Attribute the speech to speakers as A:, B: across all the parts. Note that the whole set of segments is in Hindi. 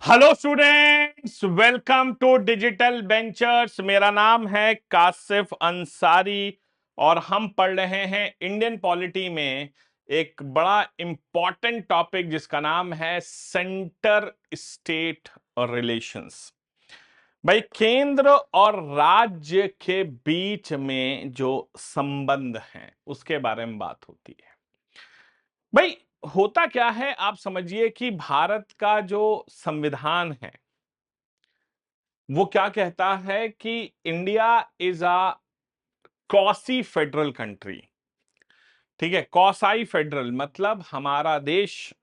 A: Hello students, welcome to digital ventures. मेरा नाम है कासिफ अंसारी और हम पढ़ रहे हैं इंडियन पॉलिटी में एक बड़ा इंपॉर्टेंट टॉपिक जिसका नाम है सेंटर स्टेट रिलेशंस। भाई, केंद्र और राज्य के बीच में जो संबंध हैं उसके बारे में बात होती है। भाई, होता क्या है, आप समझिए कि भारत का जो संविधान है वो क्या कहता है कि India is a quasi federal country. ठीक है, कॉसाई फेडरल मतलब हमारा देश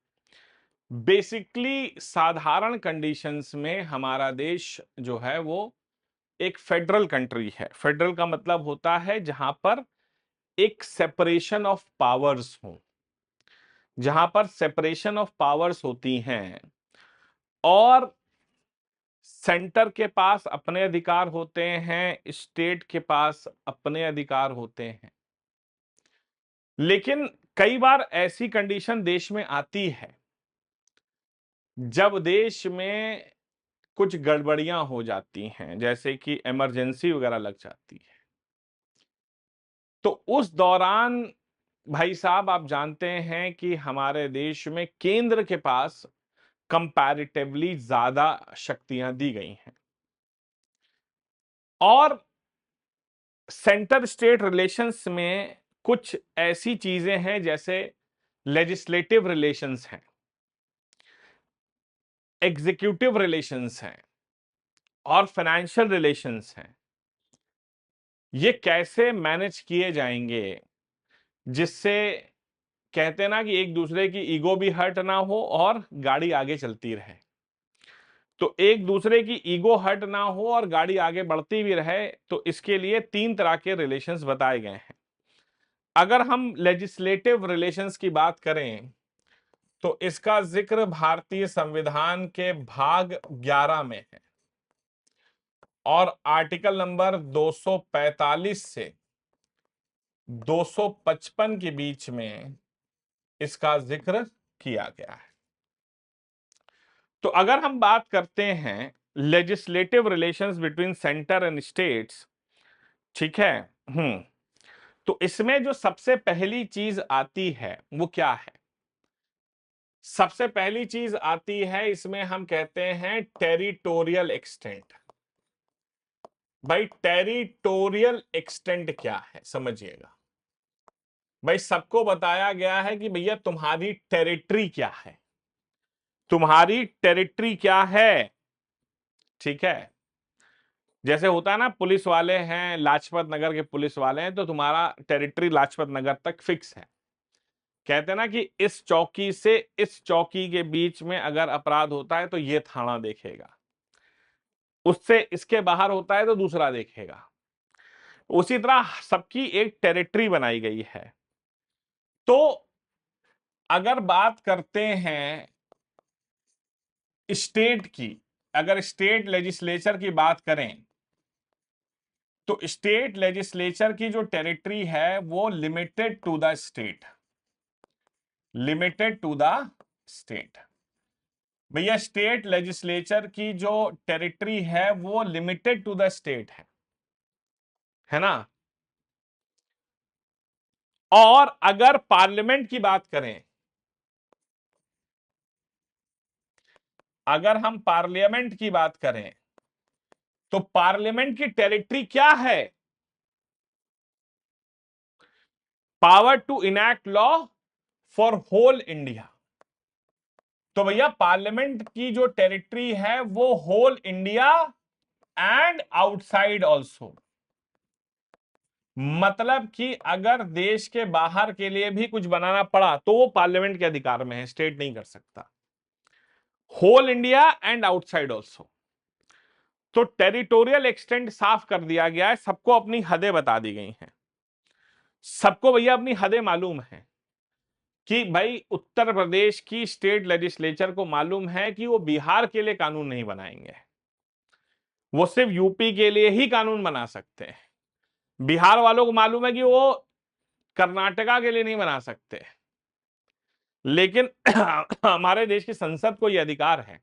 A: बेसिकली साधारण कंडीशंस में हमारा देश जो है वो एक फेडरल कंट्री है। फेडरल का मतलब होता है जहां पर एक सेपरेशन ऑफ पावर्स हो, जहां पर सेपरेशन ऑफ पावर्स होती हैं और सेंटर के पास अपने अधिकार होते हैं, स्टेट के पास अपने अधिकार होते हैं। लेकिन कई बार ऐसी कंडीशन देश में आती है जब देश में कुछ गड़बड़ियां हो जाती हैं, जैसे कि इमरजेंसी वगैरह लग जाती है। तो उस दौरान भाई साहब, आप जानते हैं कि हमारे देश में केंद्र के पास कंपैरेटिवली ज्यादा शक्तियां दी गई हैं और सेंटर स्टेट रिलेशंस में कुछ ऐसी चीजें हैं जैसे लेजिस्लेटिव रिलेशंस हैं, एग्जीक्यूटिव रिलेशंस हैं और फाइनेंशियल रिलेशंस हैं। ये कैसे मैनेज किए जाएंगे जिससे कहते हैं ना कि एक दूसरे की ईगो भी हर्ट ना हो और गाड़ी आगे चलती रहे। तो एक दूसरे की ईगो हर्ट ना हो और गाड़ी आगे बढ़ती भी रहे, तो इसके लिए तीन तरह के रिलेशंस बताए गए हैं। अगर हम लेजिस्लेटिव रिलेशंस की बात करें तो इसका जिक्र भारतीय संविधान के भाग 11 में है और आर्टिकल नंबर 245 से 255 के बीच में इसका जिक्र किया गया है। तो अगर हम बात करते हैं legislative relations between centre and states, ठीक है। तो इसमें जो सबसे पहली चीज आती है वो क्या है? सबसे पहली चीज आती है, इसमें हम कहते हैं टेरिटोरियल एक्सटेंट। भाई, टेरिटोरियल एक्सटेंट क्या है समझिएगा। भाई, सबको बताया गया है कि भैया तुम्हारी टेरिटरी क्या है, तुम्हारी टेरिटरी क्या है। ठीक है, जैसे होता है ना, पुलिस वाले हैं, लाजपत नगर के पुलिस वाले हैं, तो तुम्हारा टेरिटरी लाजपत नगर तक फिक्स है। कहते हैं ना कि इस चौकी से इस चौकी के बीच में अगर अपराध होता है तो ये थाना देखेगा, उससे इसके बाहर होता है तो दूसरा देखेगा। उसी तरह सबकी एक टेरिटरी बनाई गई है। तो अगर बात करते हैं स्टेट की, अगर स्टेट लेजिस्लेचर की बात करें तो स्टेट लेजिस्लेचर की जो टेरिटरी है वो limited to the state, limited to the state. भैया, स्टेट लेजिस्लेचर की जो टेरिटरी है वो लिमिटेड टू द स्टेट है ना। और अगर पार्लियामेंट की बात करें, अगर हम पार्लियामेंट की बात करें तो पार्लियामेंट की टेरिटरी क्या है? Power to enact law for whole India. तो भैया, पार्लियामेंट की जो टेरिटरी है वो whole India and outside also. मतलब कि अगर देश के बाहर के लिए भी कुछ बनाना पड़ा तो वो पार्लियामेंट के अधिकार में है, स्टेट नहीं कर सकता। Whole India and outside also. तो टेरिटोरियल एक्सटेंट साफ कर दिया गया है, सबको अपनी हदें बता दी गई हैं। सबको भैया अपनी हदें मालूम है कि भाई उत्तर प्रदेश की स्टेट लेजिस्लेचर को मालूम है कि वो बिहार के लिए कानून नहीं बनाएंगे, वो सिर्फ यूपी के लिए ही कानून बना सकते हैं। बिहार वालों को मालूम है कि वो कर्नाटका के लिए नहीं बना सकते। लेकिन हमारे देश की संसद को यह अधिकार है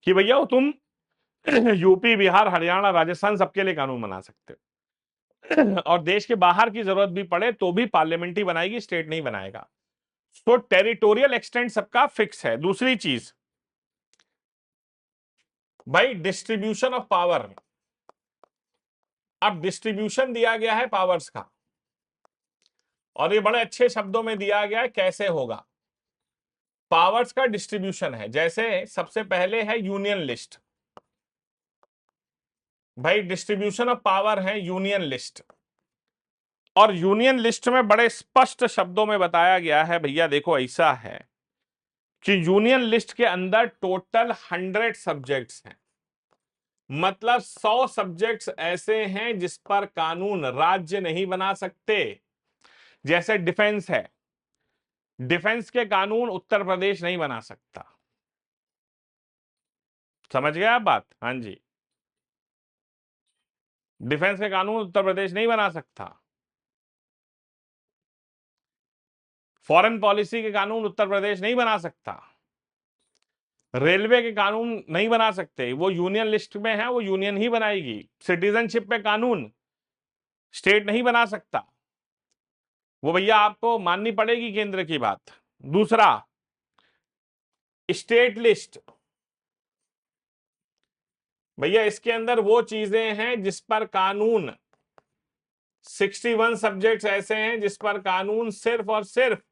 A: कि भैया वो तुम यूपी, बिहार, हरियाणा, राजस्थान सबके लिए कानून बना सकते हो और देश के बाहर की जरूरत भी पड़े तो भी पार्लियामेंट ही बनाएगी, स्टेट नहीं बनाएगा। तो टेरिटोरियल एक्सटेंट सबका फिक्स है। दूसरी चीज भाई, डिस्ट्रीब्यूशन ऑफ पावर। अब डिस्ट्रीब्यूशन दिया गया है पावर्स का, और ये बड़े अच्छे शब्दों में दिया गया है कैसे होगा। पावर्स का डिस्ट्रीब्यूशन है, जैसे सबसे पहले है यूनियन लिस्ट। भाई डिस्ट्रीब्यूशन ऑफ पावर है यूनियन लिस्ट, और यूनियन लिस्ट में बड़े स्पष्ट शब्दों में बताया गया है भैया देखो ऐसा है कि यूनियन लिस्ट के अंदर टोटल 100 सब्जेक्ट्स हैं, मतलब 100 सब्जेक्ट्स ऐसे हैं जिस पर कानून राज्य नहीं बना सकते। जैसे डिफेंस है, डिफेंस के कानून उत्तर प्रदेश नहीं बना सकता। समझ गए आप बात? हाँ जी, डिफेंस के कानून उत्तर प्रदेश नहीं बना सकता। फॉरेन पॉलिसी के कानून उत्तर प्रदेश नहीं बना सकता। रेलवे के कानून नहीं बना सकते, वो यूनियन लिस्ट में है, वो यूनियन ही बनाएगी। सिटीजनशिप पे कानून स्टेट नहीं बना सकता, वो भैया आपको माननी पड़ेगी केंद्र की बात। दूसरा, स्टेट लिस्ट, भैया इसके अंदर वो चीजें हैं जिस पर कानून 61 सब्जेक्ट्स ऐसे हैं जिस पर कानून सिर्फ और सिर्फ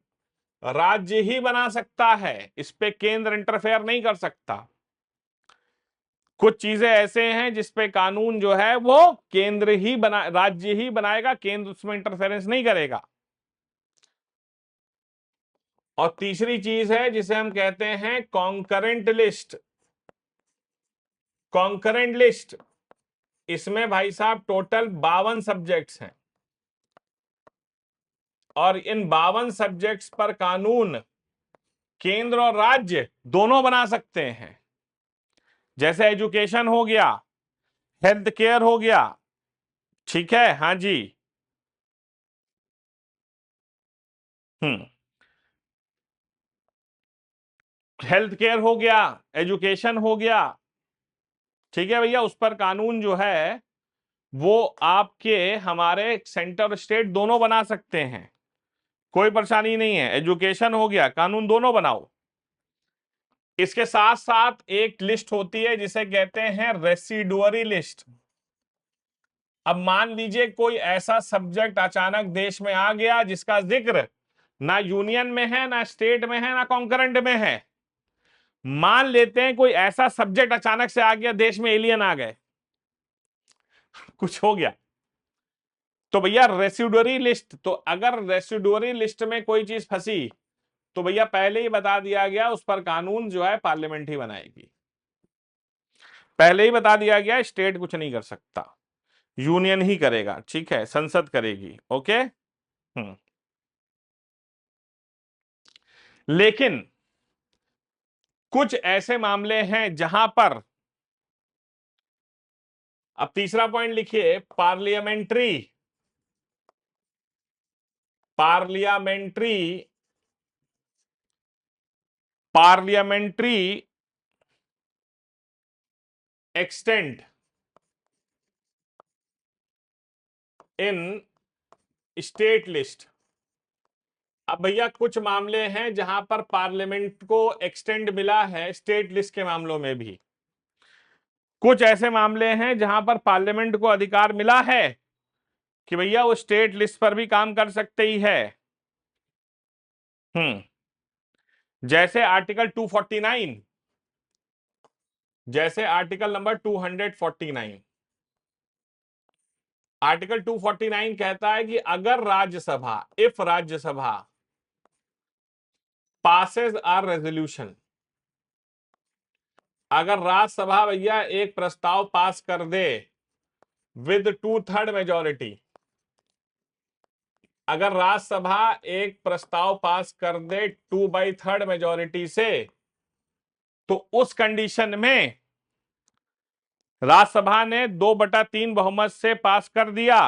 A: राज्य ही बना सकता है, इस पे केंद्र इंटरफेयर नहीं कर सकता। कुछ चीजें ऐसे हैं जिसपे कानून जो है वो केंद्र ही राज्य ही बनाएगा, केंद्र उसमें इंटरफेरेंस नहीं करेगा। और तीसरी चीज है जिसे हम कहते हैं कॉन्करेंट लिस्ट। कॉन्करेंट लिस्ट, इसमें भाई साहब टोटल 52 सब्जेक्ट्स हैं, और इन 52 सब्जेक्ट्स पर कानून केंद्र और राज्य दोनों बना सकते हैं। जैसे एजुकेशन हो गया, हेल्थ केयर हो गया, ठीक है, हाँ जी, हेल्थ केयर हो गया, एजुकेशन हो गया, ठीक है भैया, उस पर कानून जो है वो आपके हमारे सेंटर स्टेट दोनों बना सकते हैं, कोई परेशानी नहीं है। एजुकेशन हो गया, कानून दोनों बनाओ। इसके साथ साथ एक लिस्ट होती है जिसे कहते हैं रेसिडुअरी लिस्ट। अब मान लीजिए कोई ऐसा सब्जेक्ट अचानक देश में आ गया जिसका जिक्र ना यूनियन में है, ना स्टेट में है, ना कॉन्करेंट में है। मान लेते हैं कोई ऐसा सब्जेक्ट अचानक से आ गया, देश में एलियन आ गए, कुछ हो गया, तो भैया रेसिडुअरी लिस्ट। तो अगर रेसिडुअरी लिस्ट में कोई चीज फंसी तो भैया पहले ही बता दिया गया उस पर कानून जो है पार्लियामेंट ही बनाएगी। पहले ही बता दिया गया स्टेट कुछ नहीं कर सकता, यूनियन ही करेगा, ठीक है, संसद करेगी। ओके। लेकिन कुछ ऐसे मामले हैं जहां पर, अब तीसरा पॉइंट लिखिए, पार्लियामेंट्री पार्लियामेंट्री पार्लियामेंट्री एक्सटेंट इन स्टेट लिस्ट। अब भैया कुछ मामले हैं जहां पर पार्लियामेंट को एक्सटेंड मिला है स्टेट लिस्ट के मामलों में भी। कुछ ऐसे मामले हैं जहां पर पार्लियामेंट को अधिकार मिला है कि भैया वो स्टेट लिस्ट पर भी काम कर सकते ही है। जैसे आर्टिकल 249, जैसे आर्टिकल नंबर 249। आर्टिकल 249 कहता है कि अगर Rajya Sabha, if Rajya Sabha passes are resolution, अगर राज्यसभा भैया एक प्रस्ताव पास कर दे विद 2/3 मेजॉरिटी, अगर राज्यसभा एक प्रस्ताव पास कर दे 2/3 मेजॉरिटी से, तो उस कंडीशन में राज्यसभा ने 2/3 बहुमत से पास कर दिया,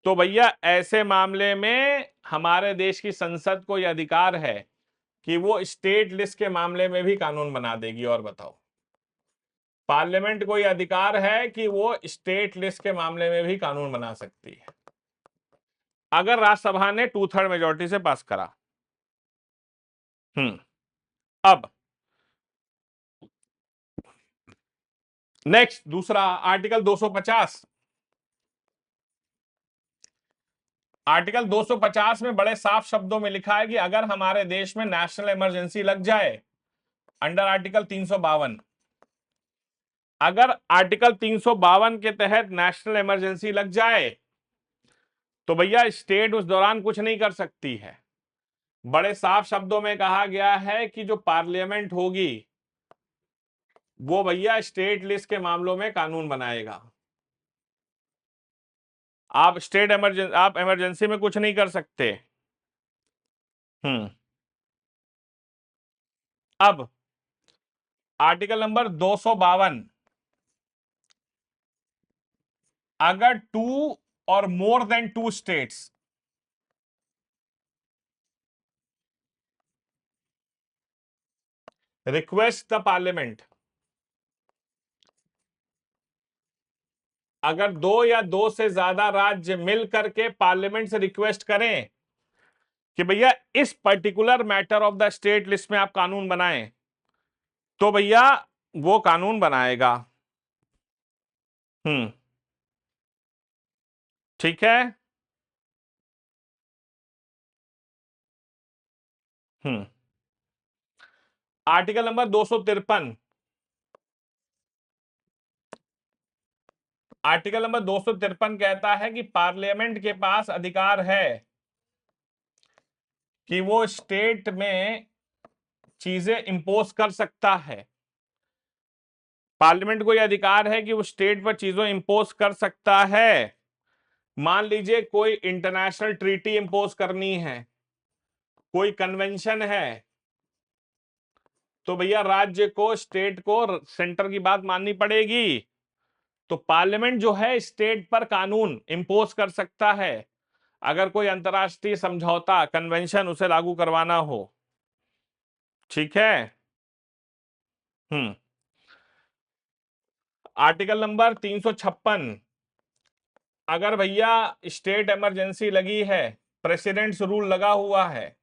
A: तो भैया ऐसे मामले में हमारे देश की संसद को यह अधिकार है कि वो स्टेट लिस्ट के मामले में भी कानून बना देगी। और बताओ, पार्लियामेंट को यह अधिकार है कि वो स्टेट लिस्ट के मामले में भी कानून बना सकती है अगर राज्यसभा ने 2/3 मेजोरिटी से पास करा। अब नेक्स्ट दूसरा आर्टिकल 250। आर्टिकल 250 में बड़े साफ शब्दों में लिखा है कि अगर हमारे देश में नेशनल इमरजेंसी लग जाए अंडर आर्टिकल 352, अगर आर्टिकल 352 के तहत नेशनल इमरजेंसी लग जाए तो भैया स्टेट उस दौरान कुछ नहीं कर सकती है। बड़े साफ शब्दों में कहा गया है कि जो पार्लियामेंट होगी वो भैया स्टेट लिस्ट के मामलों में कानून बनाएगा। आप इमरजेंसी में कुछ नहीं कर सकते। अब आर्टिकल नंबर 252, अगर 2 और more than 2 states request the parliament, अगर 2 या 2 से ज्यादा राज्य मिल करके पार्लियामेंट से रिक्वेस्ट करें कि भैया इस particular matter of the state list में आप कानून बनाएं, तो भैया वो कानून बनाएगा। ठीक है। आर्टिकल नंबर 253, आर्टिकल नंबर 253 कहता है कि पार्लियामेंट के पास अधिकार है कि वो स्टेट में चीजें इंपोज कर सकता है। पार्लियामेंट को यह अधिकार है कि वो स्टेट पर चीजों इंपोज कर सकता है। मान लीजिए कोई इंटरनेशनल ट्रीटी इंपोज करनी है, कोई कन्वेंशन है, तो भैया राज्य को, स्टेट को सेंटर की बात माननी पड़ेगी। तो पार्लियामेंट जो है स्टेट पर कानून इंपोज कर सकता है अगर कोई अंतरराष्ट्रीय समझौता, कन्वेंशन उसे लागू करवाना हो। ठीक है। आर्टिकल नंबर 356, अगर भैया स्टेट इमरजेंसी लगी है, प्रेसिडेंट्स रूल लगा हुआ है,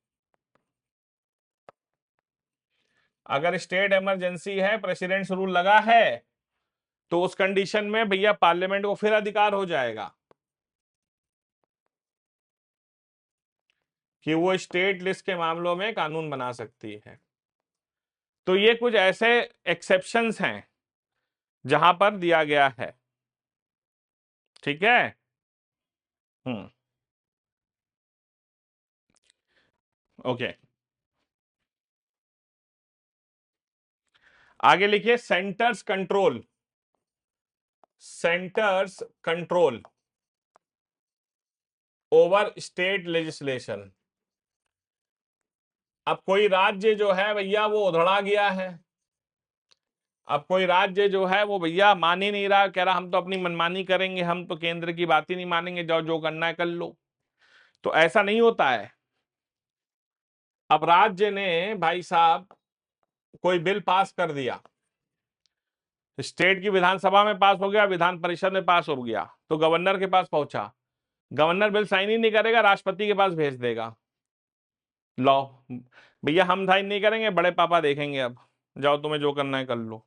A: अगर स्टेट इमरजेंसी है, प्रेसिडेंट्स रूल लगा है, तो उस कंडीशन में भैया पार्लियामेंट को फिर अधिकार हो जाएगा कि वो स्टेट लिस्ट के मामलों में कानून बना सकती है। तो ये कुछ ऐसे एक्सेप्शंस हैं जहां पर दिया गया है। ठीक है। ओके, आगे लिखिए centres control, centres control over state legislation. अब कोई राज्य जो है भैया वो उधड़ा गया है, अब कोई राज्य जो है वो भैया मान ही नहीं रहा, कह रहा हम तो अपनी मनमानी करेंगे, हम तो केंद्र की बात ही नहीं मानेंगे, जाओ जो करना है कर लो। तो ऐसा नहीं होता है। अब राज्य ने भाई साहब कोई बिल पास कर दिया, स्टेट की विधानसभा में पास हो गया, विधान परिषद में पास हो गया, तो गवर्नर के पास पहुंचा, गवर्नर बिल साइन ही नहीं करेगा, राष्ट्रपति के पास भेज देगा, लो भैया हम साइन नहीं करेंगे, बड़े पापा देखेंगे, अब जाओ तुम्हें जो करना है कर लो।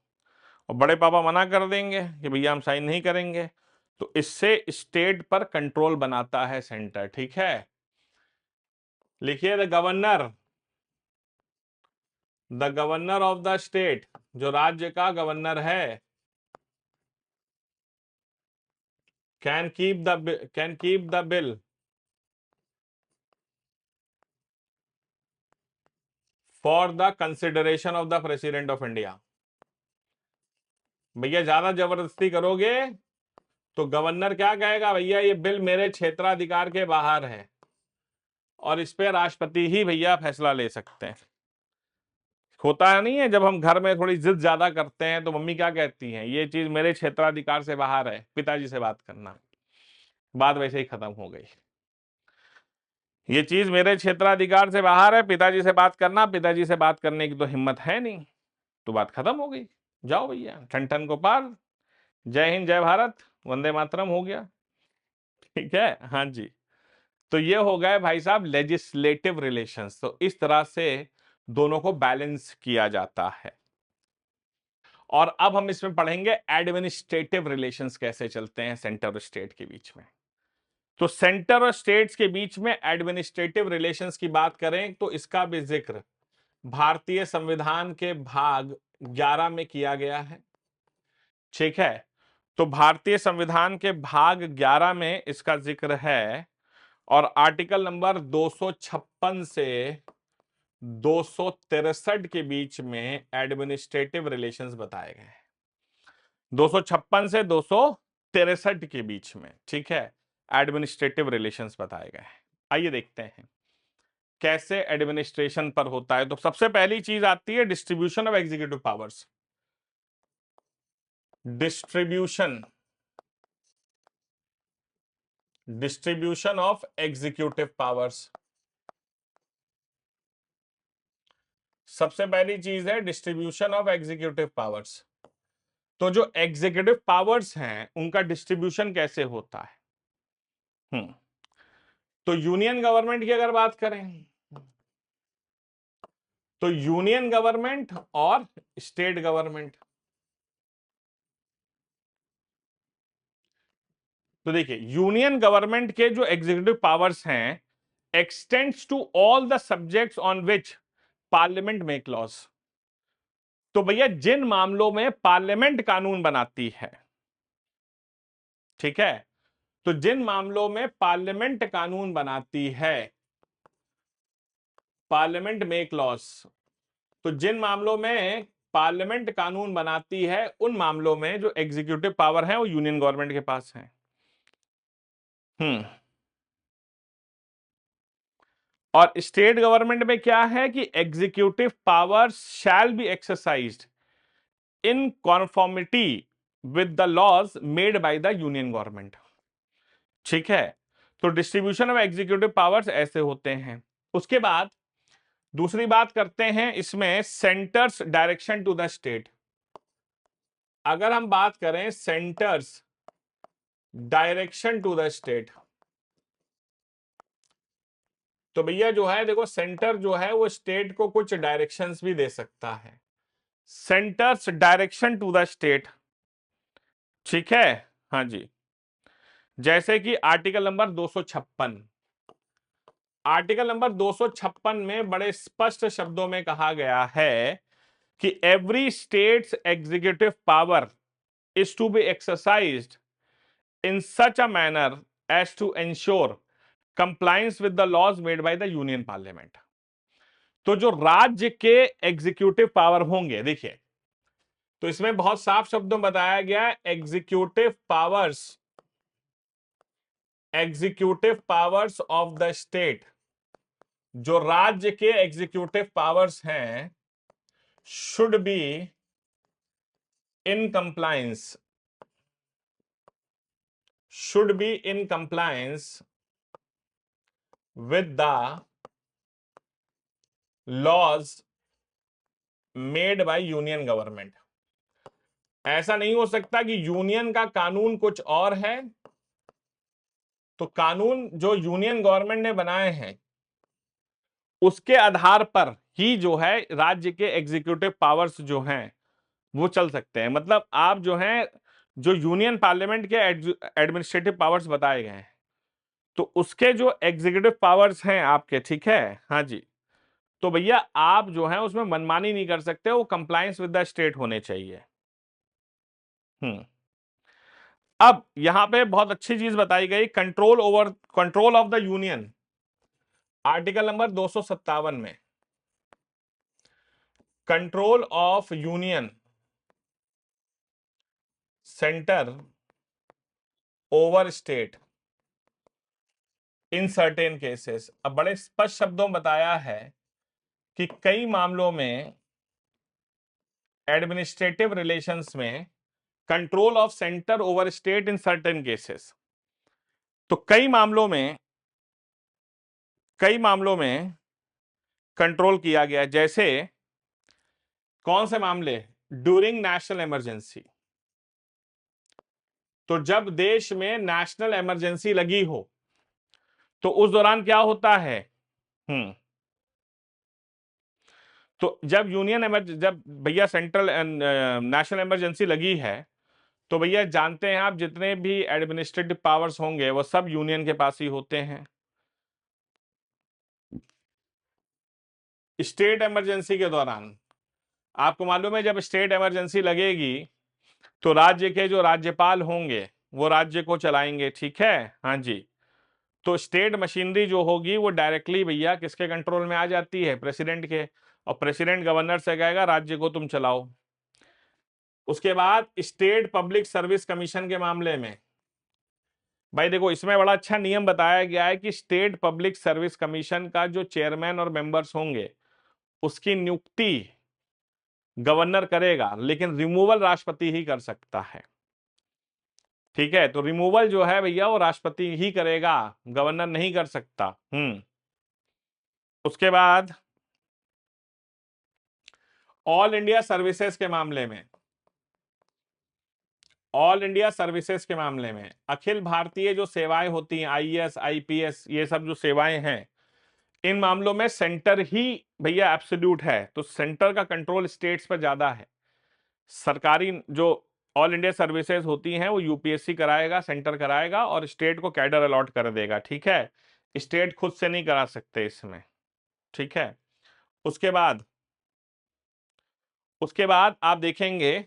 A: और बड़े पापा मना कर देंगे कि भैया हम साइन नहीं करेंगे, तो इससे स्टेट पर कंट्रोल बनाता है सेंटर। ठीक है, लिखिए the governor of the state, जो राज्य का गवर्नर है, can keep the bill for the consideration of the president of India. भैया ज्यादा जबरदस्ती करोगे तो गवर्नर क्या कहेगा, भैया ये बिल मेरे क्षेत्राधिकार के बाहर है और इस पे राष्ट्रपति ही भैया फैसला ले सकते हैं। होता नहीं है जब हम घर में थोड़ी जिद ज्यादा करते हैं तो मम्मी क्या कहती हैं, ये चीज मेरे क्षेत्राधिकार से बाहर है, पिताजी से बात करना, बात वैसे ही खत्म हो गई। ये चीज मेरे क्षेत्राधिकार से बाहर है, पिताजी से बात करना, पिताजी से बात करने की तो हिम्मत है नहीं, तो बात खत्म हो गई। जाओ भैया, ठन ठन गोपाल, जय हिंद जय भारत, वंदे मातरम हो गया। ठीक है, हाँ जी। तो ये हो गए भाई साहब लेजिस्लेटिव रिलेशंस। तो इस तरह से दोनों को बैलेंस किया जाता है। और अब हम इसमें पढ़ेंगे एडमिनिस्ट्रेटिव रिलेशंस कैसे चलते हैं सेंटर और स्टेट के बीच में। तो सेंटर और स्टेट्स के बीच में एडमिनिस्ट्रेटिव रिलेशंस की बात करें तो इसका भी जिक्र भारतीय संविधान के भाग 11 में किया गया है। ठीक है, तो भारतीय संविधान के भाग 11 में इसका जिक्र है और आर्टिकल नंबर 256 से 263 के बीच में एडमिनिस्ट्रेटिव रिलेशंस बताए गए हैं। 256 से 263 के बीच में, ठीक है, एडमिनिस्ट्रेटिव रिलेशंस बताए गए हैं। आइए देखते हैं कैसे एडमिनिस्ट्रेशन पर होता है। तो सबसे पहली चीज आती है distribution of executive powers. Distribution of executive powers, सबसे पहली चीज है डिस्ट्रीब्यूशन ऑफ एग्जीक्यूटिव पावर्स। तो जो एग्जीक्यूटिव पावर्स हैं उनका डिस्ट्रीब्यूशन कैसे होता है। तो यूनियन गवर्नमेंट की अगर बात करें तो यूनियन गवर्नमेंट और स्टेट गवर्नमेंट। तो देखिए यूनियन गवर्नमेंट के जो एग्जीक्यूटिव पावर्स हैं extends to all the subjects on which parliament make laws. तो भैया जिन मामलों में पार्लियामेंट कानून बनाती है, ठीक है, तो जिन मामलों में पार्लियामेंट कानून बनाती है, पार्लियामेंट मेक लॉज, तो जिन मामलों में पार्लियामेंट कानून बनाती है उन मामलों में जो एग्जीक्यूटिव पावर है वो यूनियन गवर्नमेंट के पास है। और स्टेट गवर्नमेंट में क्या है कि executive powers shall be exercised in conformity with the laws made by the union government. ठीक है, तो डिस्ट्रीब्यूशन ऑफ एग्जीक्यूटिव पावर्स ऐसे होते हैं। उसके बाद दूसरी बात करते हैं इसमें centre's direction to the state. अगर हम बात करें centre's direction to the state, तो भैया जो है देखो सेंटर जो है वो स्टेट को कुछ डायरेक्शंस भी दे सकता है। Centre's direction to the state, ठीक है, हाँ जी, जैसे कि आर्टिकल नंबर 256। आर्टिकल नंबर 256 में बड़े स्पष्ट शब्दों में कहा गया है कि every state's executive power is to be exercised in such a manner as to ensure compliance with the laws made by the union parliament. तो जो राज्य के एग्जीक्यूटिव पावर होंगे, देखिए तो इसमें बहुत साफ शब्दों में बताया गया है executive powers of the state, जो राज्य के एग्जीक्यूटिव पावर्स हैं should be in compliance, should be in compliance with the laws made by union government. ऐसा नहीं हो सकता कि यूनियन का कानून कुछ और है, तो कानून जो यूनियन गवर्नमेंट ने बनाए हैं उसके आधार पर ही जो है राज्य के एग्जीक्यूटिव पावर्स जो हैं वो चल सकते हैं। मतलब आप जो हैं जो यूनियन पार्लियामेंट के एडमिनिस्ट्रेटिव पावर्स बताए गए हैं तो उसके जो एग्जीक्यूटिव पावर्स हैं आपके, ठीक है, हाँ जी, तो भैया आप जो है उसमें मनमानी नहीं कर सकते, वो कंप्लायंस विद द स्टेट होने चाहिए। अब यहां पे बहुत अच्छी चीज बताई गई, control of the union, article number 257 में control of union centre over state in certain cases. अब बड़े स्पष्ट शब्दों में बताया है कि कई मामलों में एडमिनिस्ट्रेटिव रिलेशंस में control of centre over state in certain cases. तो कई मामलों में कंट्रोल किया गया। जैसे कौन से मामले, ड्यूरिंग नेशनल इमरजेंसी। तो जब देश में नेशनल इमरजेंसी लगी हो तो उस दौरान क्या होता है? तो जब जब भैया सेंट्रल नेशनल इमरजेंसी लगी है तो भैया जानते हैं आप, जितने भी एडमिनिस्ट्रेटिव पावर्स होंगे वो सब यूनियन के पास ही होते हैं। स्टेट इमरजेंसी के दौरान आपको मालूम है, जब स्टेट इमरजेंसी लगेगी तो राज्य के जो राज्यपाल होंगे वो राज्य को चलाएंगे, ठीक है? हाँ जी। तो स्टेट मशीनरी जो होगी वो डायरेक्टली भैया किसके कंट्रोल में आ जाती है? प्रेसिडेंट के। और प्रेसिडेंट गवर्नर से कहेगा राज्य को तुम चलाओ। उसके बाद स्टेट पब्लिक सर्विस कमीशन के मामले में भाई देखो, इसमें बड़ा अच्छा नियम बताया गया है कि स्टेट पब्लिक सर्विस कमीशन का जो चेयरमैन और मेंबर्स होंगे उसकी नियुक्ति गवर्नर करेगा, लेकिन रिमूवल राष्ट्रपति ही कर सकता है। ठीक है, तो रिमूवल जो है भैया वो राष्ट्रपति ही करेगा, गवर्नर नहीं कर सकता। उसके बाद ऑल इंडिया सर्विसेज के मामले में, ऑल इंडिया सर्विसेज के मामले में अखिल भारतीय जो सेवाएं होती हैं, आईएएस आईपीएस ये सब जो सेवाएं हैं, इन मामलों में सेंटर ही भैया एब्सोल्यूट है। तो सेंटर का कंट्रोल स्टेट्स पर ज्यादा है। सरकारी जो ऑल इंडिया सर्विसेज होती हैं वो यूपीएससी कराएगा, सेंटर कराएगा और स्टेट को कैडर अलॉट कर देगा। ठीक है, स्टेट खुद से नहीं करा सकते इसमें। ठीक है, उसके बाद आप देखेंगे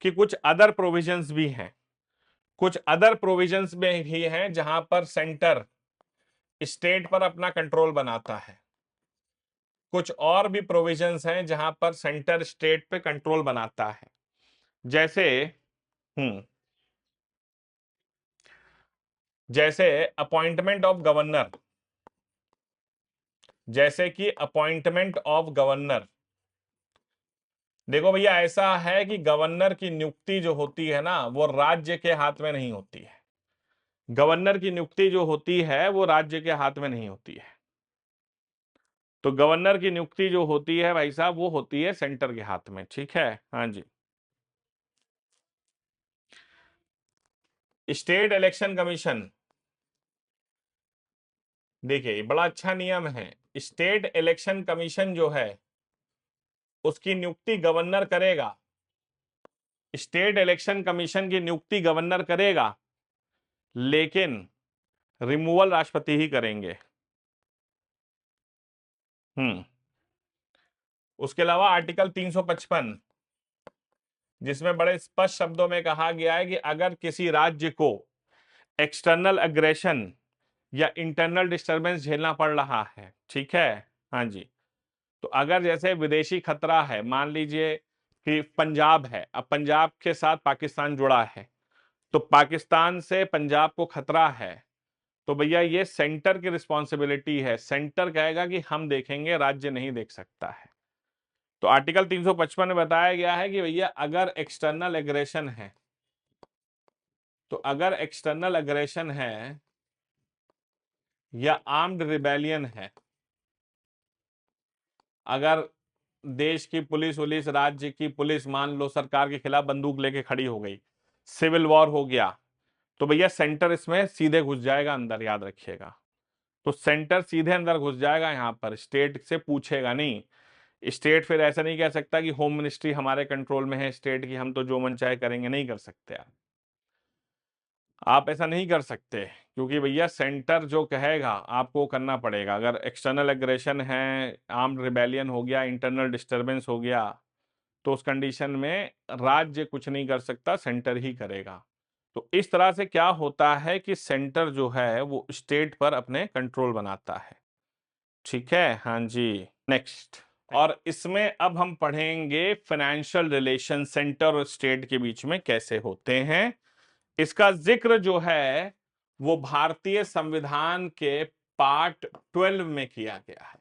A: कि कुछ अदर प्रोविजंस भी हैं, कुछ अदर प्रोविजंस में भी हैं जहां पर सेंटर स्टेट पर अपना कंट्रोल बनाता है। कुछ और भी प्रोविजंस हैं जहां पर सेंटर स्टेट पे कंट्रोल बनाता है। जैसे जैसे अपॉइंटमेंट ऑफ गवर्नर, जैसे कि अपॉइंटमेंट ऑफ गवर्नर। देखो भैया, ऐसा है कि गवर्नर की नियुक्ति जो होती है ना वो राज्य के हाथ में नहीं होती है। गवर्नर की नियुक्ति जो होती है वो राज्य के हाथ में नहीं होती है। तो गवर्नर की नियुक्ति जो होती है भाई साहब वो होती है सेंटर के हाथ में। ठीक है, हाँ जी। स्टेट इलेक्शन कमीशन, देखिए बड़ा अच्छा नियम है। स्टेट इलेक्शन कमीशन जो है उसकी नियुक्ति गवर्नर करेगा। स्टेट इलेक्शन कमीशन की नियुक्ति गवर्नर करेगा, लेकिन रिमूवल राष्ट्रपति ही करेंगे। उसके अलावा आर्टिकल 355, जिसमें बड़े स्पष्ट शब्दों में कहा गया है कि अगर किसी राज्य को एक्सटर्नल अग्रेशन या इंटरनल डिस्टरबेंस झेलना पड़ रहा है, ठीक है, हाँ जी, तो अगर जैसे विदेशी खतरा है, मान लीजिए कि पंजाब है, अब पंजाब के साथ पाकिस्तान जुड़ा है, तो पाकिस्तान से पंजाब को खतरा है, तो भैया ये सेंटर की रिस्पॉन्सिबिलिटी है। सेंटर कहेगा कि हम देखेंगे, राज्य नहीं देख सकता है। तो आर्टिकल 355 में बताया गया है कि भैया अगर एक्सटर्नल एग्रेशन है, तो अगर एक्सटर्नल एग्रेशन है या आर्म्ड रिबेलियन है, अगर देश की पुलिस वुलिस, राज्य की पुलिस मान लो सरकार के खिलाफ बंदूक लेके खड़ी हो गई, सिविल वॉर हो गया, तो भैया सेंटर इसमें सीधे घुस जाएगा अंदर, याद रखिएगा। तो सेंटर सीधे अंदर घुस जाएगा, यहां पर स्टेट से पूछेगा नहीं। स्टेट फिर ऐसा नहीं कह सकता कि होम मिनिस्ट्री हमारे कंट्रोल में है स्टेट की, हम तो जो मन चाहे करेंगे, नहीं कर सकते आप ऐसा नहीं कर सकते, क्योंकि भैया सेंटर जो कहेगा आपको करना पड़ेगा। अगर एक्सटर्नल एग्रेशन है, आर्म्ड रिबेलियन हो गया, इंटरनल डिस्टरबेंस हो गया, तो उस कंडीशन में राज्य कुछ नहीं कर सकता, सेंटर ही करेगा। तो इस तरह से क्या होता है कि सेंटर जो है वो स्टेट पर अपने कंट्रोल बनाता है। ठीक है, हाँ जी। नेक्स्ट, और इसमें अब हम पढ़ेंगे फाइनेंशियल रिलेशन सेंटर और स्टेट के बीच में कैसे होते हैं। इसका जिक्र जो है वो भारतीय संविधान के पार्ट 12 में किया गया है,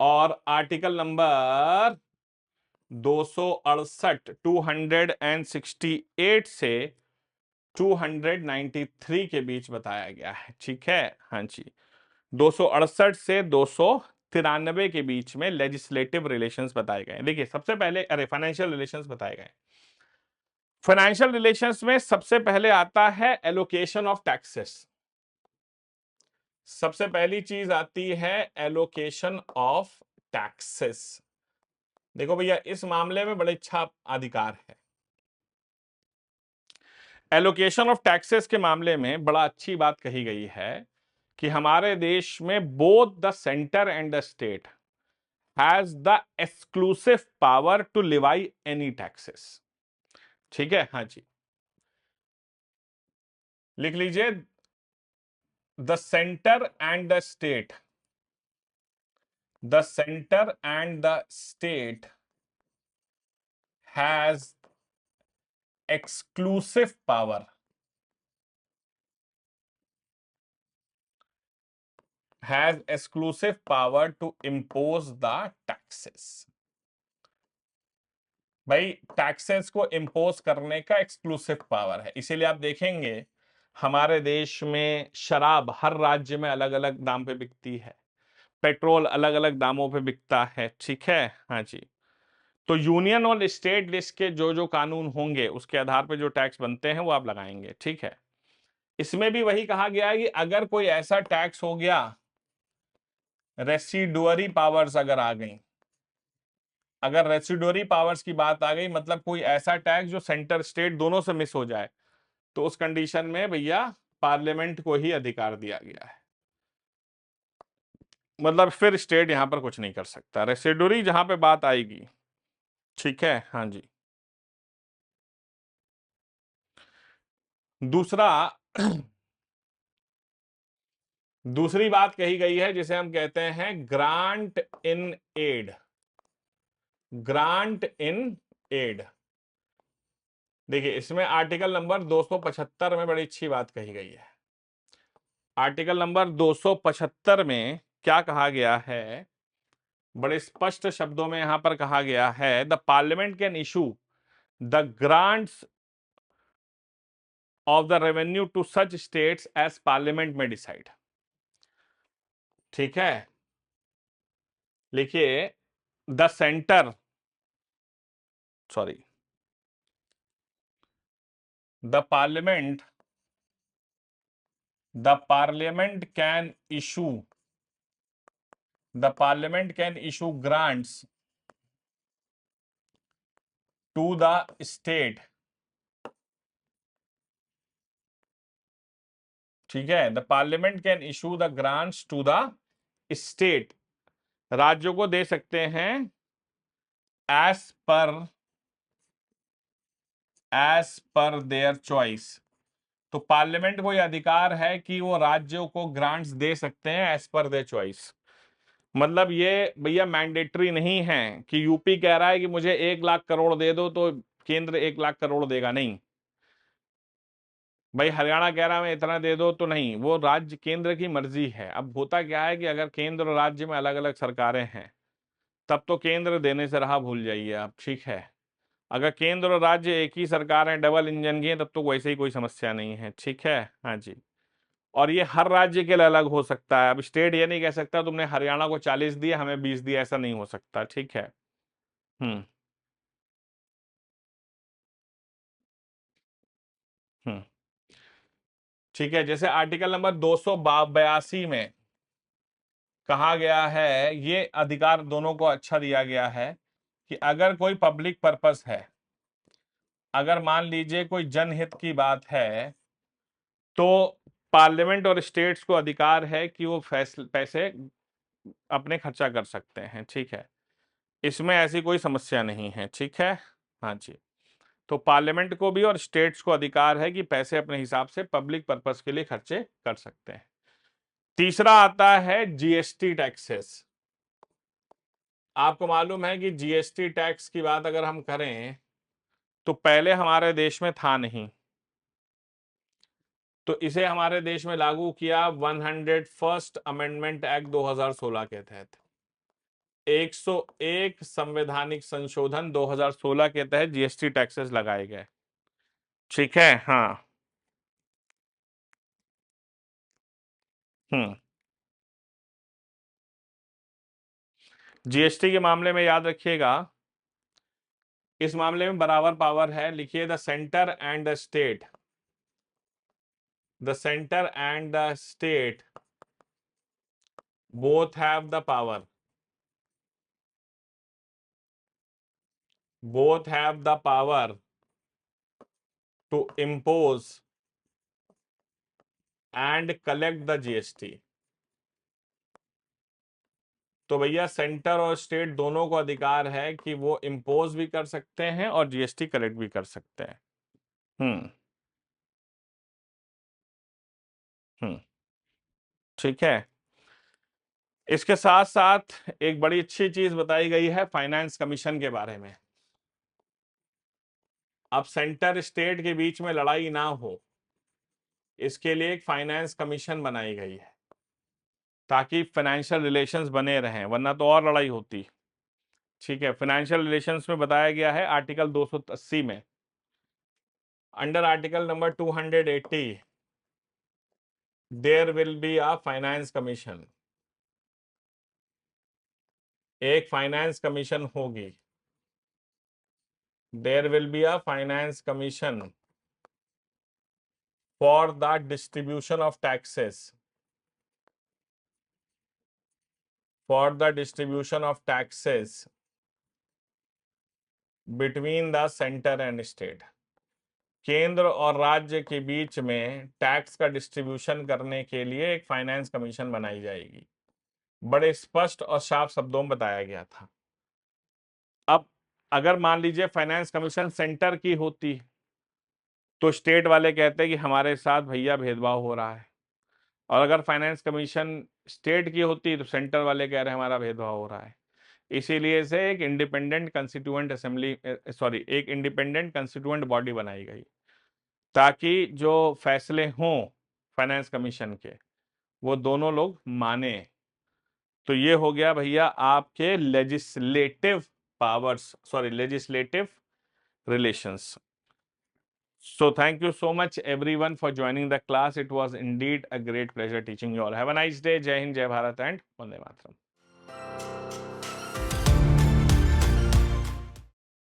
A: और आर्टिकल नंबर 268 268 से 293 के बीच बताया गया है। ठीक है, हाँ जी, 268 से 293 93 के बीच में लेजिस्लेटिव रिलेशंस बताए गए। देखिए सबसे पहले, अरे फाइनेंशियल रिलेशंस बताए गए। फाइनेंशियल रिलेशंस में सबसे पहले आता है एलोकेशन ऑफ टैक्सेस। सबसे पहली चीज आती है एलोकेशन ऑफ टैक्सेस। देखो भैया इस मामले में बड़े अच्छा अधिकार है। एलोकेशन ऑफ टैक्सेस के मामले में बड़ा अच्छी बात कही गई है कि हमारे देश में both the centre and the state has the exclusive power to levy any taxes. ठीक है, हाँ जी, लिख लीजिए, the centre and the state, the centre and the state has exclusive power, has exclusive power to impose the taxes. भाई टैक्सेस को इंपोज करने का एक्सक्लूसिव पावर है। इसीलिए आप देखेंगे हमारे देश में शराब हर राज्य में अलग अलग दाम पे बिकती है, पेट्रोल अलग अलग दामों पे बिकता है। ठीक है, हाँ जी। तो यूनियन और स्टेट लिस्ट के जो जो कानून होंगे उसके आधार पे जो टैक्स बनते हैं वो आप लगाएंगे। ठीक है, इसमें भी वही कहा गया है कि अगर कोई ऐसा टैक्स हो गया, रेसिडुअरी पावर्स अगर आ गई, अगर रेसिडुअरी पावर्स की बात आ गई मतलब कोई ऐसा टैक्स जो सेंटर स्टेट दोनों से मिस हो जाए, तो उस कंडीशन में भैया पार्लियामेंट को ही अधिकार दिया गया है। मतलब फिर स्टेट यहां पर कुछ नहीं कर सकता, रेसिडुअरी जहां पे बात आएगी। ठीक है, हाँ जी। दूसरा दूसरी बात कही गई है जिसे हम कहते हैं grant in aid. Grant in aid, देखिए इसमें आर्टिकल नंबर 275 में बड़ी अच्छी बात कही गई है। आर्टिकल नंबर 275 में क्या कहा गया है, बड़े स्पष्ट शब्दों में यहां पर कहा गया है, the parliament can issue the grants of the revenue to such states as parliament may decide. ठीक है, लिखिए, the centre, sorry, the parliament, the parliament can issue, the parliament can issue grants to the state. ठीक है, the parliament can issue the grants to the state, राज्यों को दे सकते हैं as per, as per their choice. तो पार्लियामेंट को यह अधिकार है कि वो राज्यों को ग्रांट्स दे सकते हैं एज पर देयर चॉइस। मतलब ये भैया मैंडेटरी नहीं है कि यूपी कह रहा है कि मुझे 1 लाख करोड़ दे दो तो केंद्र 1 लाख करोड़ देगा, नहीं। भाई हरियाणा कह रहा है मैं इतना दे दो तो नहीं, वो राज्य केंद्र की मर्जी है। अब होता क्या है कि अगर केंद्र और राज्य में अलग अलग सरकारें हैं तब तो केंद्र देने से रहा, भूल जाइए आप। ठीक है, अगर केंद्र और राज्य एक ही सरकार है, डबल इंजन की है, तब तो वैसे ही कोई समस्या नहीं है। ठीक है, हाँ जी। और ये हर राज्य के लिए अलग हो सकता है। अब स्टेट ये नहीं कह सकता तुमने हरियाणा को 40 दिया हमें 20 दिया, ऐसा नहीं हो सकता। ठीक है, हम्म हम्म ठीक है, जैसे आर्टिकल नंबर 282 में कहा गया है, ये अधिकार दोनों को अच्छा दिया गया है कि अगर कोई पब्लिक पर्पस है, अगर मान लीजिए कोई जनहित की बात है, तो पार्लियामेंट और स्टेट्स को अधिकार है कि वो फैसले पैसे अपने खर्चा कर सकते हैं। ठीक है, इसमें ऐसी कोई समस्या नहीं है। ठीक है, हाँ जी। तो पार्लियामेंट को भी और स्टेट्स को अधिकार है कि पैसे अपने हिसाब से पब्लिक पर्पस के लिए खर्चे कर सकते हैं। तीसरा आता है जीएसटी टैक्सेस। आपको मालूम है कि जीएसटी टैक्स की बात अगर हम करें तो पहले हमारे देश में था नहीं, तो इसे हमारे देश में लागू किया 101st अमेंडमेंट एक्ट 2016 के तहत। 101 संवैधानिक संशोधन 2016 के तहत जीएसटी टैक्सेस लगाए गए। ठीक है, हाँ, हम्म जीएसटी के मामले में याद रखिएगा, इस मामले में बराबर पावर है, लिखिए the centre and the state, the centre and the state both have the power, both have the power to impose and collect the GST। तो भैया सेंटर और स्टेट दोनों को अधिकार है कि वो इम्पोज भी कर सकते हैं और जीएसटी कलेक्ट भी कर सकते हैं। ठीक है। इसके साथ साथ एक बड़ी अच्छी चीज बताई गई है फाइनेंस कमीशन के बारे में। अब सेंटर स्टेट के बीच में लड़ाई ना हो, इसके लिए एक फाइनेंस कमीशन बनाई गई है ताकि फाइनेंशियल रिलेशंस बने रहें, वरना तो और लड़ाई होती। ठीक है, फाइनेंशियल रिलेशंस में बताया गया है आर्टिकल 280 में, under article number 280 there will be a finance commission, एक फाइनेंस कमीशन होगी। There will be a finance commission for the distribution of taxes, for the distribution of taxes between the centre and state. केंद्र और राज्य के बीच में टैक्स का डिस्ट्रीब्यूशन करने के लिए एक फाइनेंस कमीशन बनाई जाएगी। बड़े स्पष्ट और साफ शब्दों में बताया गया था। अब अगर मान लीजिए फाइनेंस कमीशन सेंटर की होती तो स्टेट वाले कहते हैं कि हमारे साथ भैया भेदभाव हो रहा है, और अगर फाइनेंस कमीशन स्टेट की होती तो सेंटर वाले कह रहे हैं हमारा भेदभाव हो रहा है। इसीलिए से एक इंडिपेंडेंट कंस्टिट्यूएंट असेंबली, सॉरी, एक इंडिपेंडेंट कंस्टिट्यूएंट बॉडी बनाई गई ताकि जो फैसले हों फाइनेंस कमीशन के वो दोनों लोग माने। तो ये हो गया भैया आपके legislative powers, sorry, legislative relations. So thank you so much everyone for joining the class. It was indeed a great pleasure teaching you all. Have a nice day. Jai Hind, Jai Bharat and Vande Mataram.